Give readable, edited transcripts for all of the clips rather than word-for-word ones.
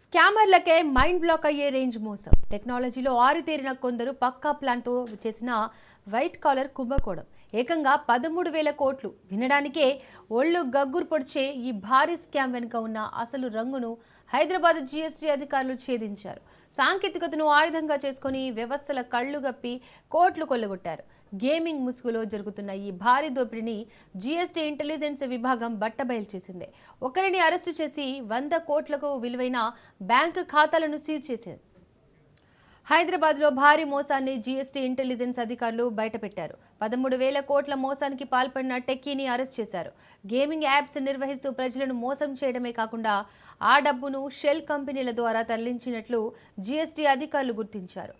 స్కామర్లకే mind block అయ్యే range మోసం. టెక్నాలజీలో ఆరితేరిన కొందరు పక్కా ప్లాన్తో చేసిన వైట్ కాలర్ కుంభకోణం. ఏకంగా 13,000 కోట్లు. వినడానికే ఒళ్ళు గగ్గురు పొడిచే ఈ భారీ స్కామ్ వెనుక ఉన్న అసలు రంగును హైదరాబాద్ జీఎస్టీ అధికారులు ఛేదించారు. సాంకేతికతను ఆయుధంగా చేసుకుని వ్యవస్థల కళ్లు గప్పి కోట్లు కొల్లగొట్టారు. గేమింగ్ ముసుగులో జరుగుతున్న ఈ భారీ దోపిడీని జీఎస్టీ ఇంటెలిజెన్స్ విభాగం బట్టబయలు చేసింది. ఒకరిని అరెస్టు చేసి 100 కోట్లకు విలువైన బ్యాంకు ఖాతాలను సీజ్ చేసింది. హైదరాబాద్లో భారీ మోసాన్ని జీఎస్టీ ఇంటెలిజెన్స్ అధికారులు బయటపెట్టారు. 13,000 కోట్ల మోసానికి పాల్పడిన టెక్కీని అరెస్ట్ చేశారు. గేమింగ్ యాప్స్ నిర్వహిస్తూ ప్రజలను మోసం చేయడమే కాకుండా ఆ డబ్బును షెల్ కంపెనీల ద్వారా తరలించినట్లు జీఎస్టీ అధికారులు గుర్తించారు.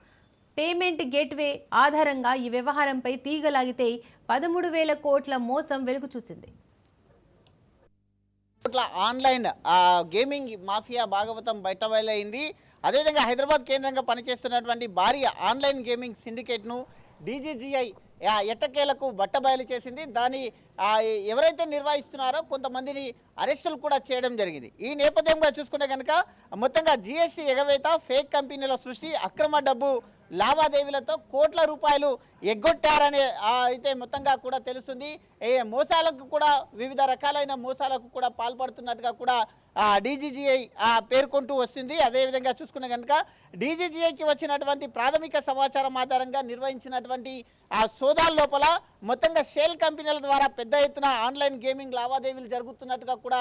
పేమెంట్ గేట్వే ఆధారంగా ఈ వ్యవహారంపై తీగలాగితే 13,000 కోట్ల మోసం వెలుగు చూసింది. ఆన్లైన్ గేమింగ్ మాఫియా భాగవతం బయటబయలైంది. అదేవిధంగా హైదరాబాద్ కేంద్రంగా పనిచేస్తున్నటువంటి భారీ ఆన్లైన్ గేమింగ్ సిండికేట్ను డీజీజీఐ ఎట్టకేలకు బట్టబయలు చేసింది. దాన్ని ఎవరైతే నిర్వహిస్తున్నారో కొంతమందిని అరెస్టులు కూడా చేయడం జరిగింది. ఈ నేపథ్యంగా చూసుకుంటే కనుక మొత్తంగా జీఎస్టీ ఎగవేత, ఫేక్ కంపెనీల సృష్టి, అక్రమ డబ్బు లావాదేవీలతో కోట్ల రూపాయలు ఎగ్గొట్టారనే అయితే మొత్తంగా కూడా తెలుస్తుంది. మోసాలకు కూడా వివిధ రకాలైన మోసాలకు కూడా పాల్పడుతున్నట్టుగా కూడా డీజీజీఐ పేర్కొంటూ వస్తుంది. అదేవిధంగా చూసుకునే కనుక డీజీజీఐకి వచ్చినటువంటి ప్రాథమిక సమాచారం ఆధారంగా నిర్వహించినటువంటి సోదాల లోపల మొత్తంగా షెల్ కంపెనీల ద్వారా పెద్ద ఎత్తున ఆన్లైన్ గేమింగ్ లావాదేవీలు జరుగుతున్నట్టుగా కూడా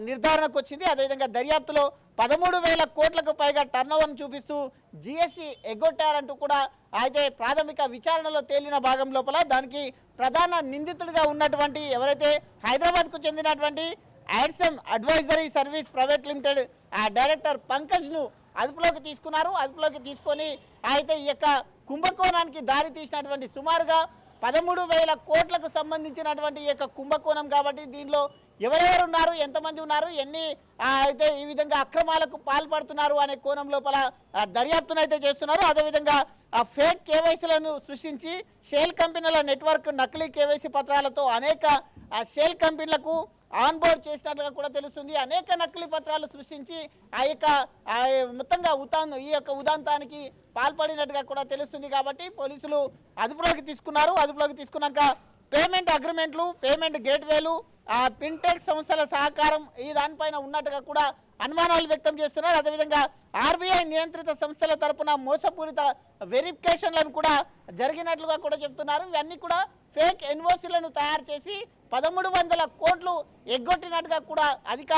నిర్ధారణకు వచ్చింది. అదేవిధంగా దర్యాప్తులో 13,000 కోట్లకు పైగా టర్నోవర్ను చూపిస్తూ జీఎస్టీ ఎగ్గొట్టారంటూ కూడా అయితే ప్రాథమిక విచారణలో తేలిన భాగం లోపల దానికి ప్రధాన నిందితుడిగా ఉన్నటువంటి ఎవరైతే హైదరాబాద్కు చెందినటువంటి Adsum advisory service private limited director పంకజ్ను అదుపులోకి తీసుకున్నారు. అదుపులోకి తీసుకొని అయితే ఈ యొక్క కుంభకోణానికి దారి తీసినటువంటి సుమారుగా 13,000 కోట్లకు సంబంధించినటువంటి ఈ యొక్క కుంభకోణం కాబట్టి దీనిలో ఎవరెవరు ఉన్నారు, ఎంతమంది ఉన్నారు, ఎన్ని అయితే ఈ విధంగా అక్రమాలకు పాల్పడుతున్నారు అనే కోణం లోపల దర్యాప్తునైతే చేస్తున్నారు. అదేవిధంగా ఫేక్ కేవైసీలను సృష్టించి షెల్ కంపెనీల నెట్వర్క్ నకిలీ కేవైసీ పత్రాలతో అనేక షెల్ కంపెనీలకు ఆన్బోర్డ్ చేసినట్లుగా కూడా తెలుస్తుంది. అనేక నకిలీ పత్రాలు సృష్టించి ఆ యొక్క మొత్తంగా ఈ యొక్క ఉదాంతానికి పాల్పడినట్టుగా కూడా తెలుస్తుంది. కాబట్టి పోలీసులు అదుపులోకి తీసుకున్నారు. అదుపులోకి తీసుకున్నాక పేమెంట్ అగ్రిమెంట్లు, పేమెంట్ గేట్వేలు, ఫిన్టెక్ సంస్థల సహకారం ఈ దానిపైన ఉన్నట్టుగా కూడా అనుమానాలు వ్యక్తం చేస్తున్నారు. అదేవిధంగా ఆర్బీఐ నియంత్రిత సంస్థల తరపున మోసపూరిత వెరిఫికేషన్లను కూడా జరిగినట్లుగా కూడా చెప్తున్నారు. ఇవన్నీ కూడా ఫేక్ ఎన్ఓసీలను తయారు చేసి 1,300 కోట్లు ఎగ్గొట్టినట్టుగా కూడా అధికారులు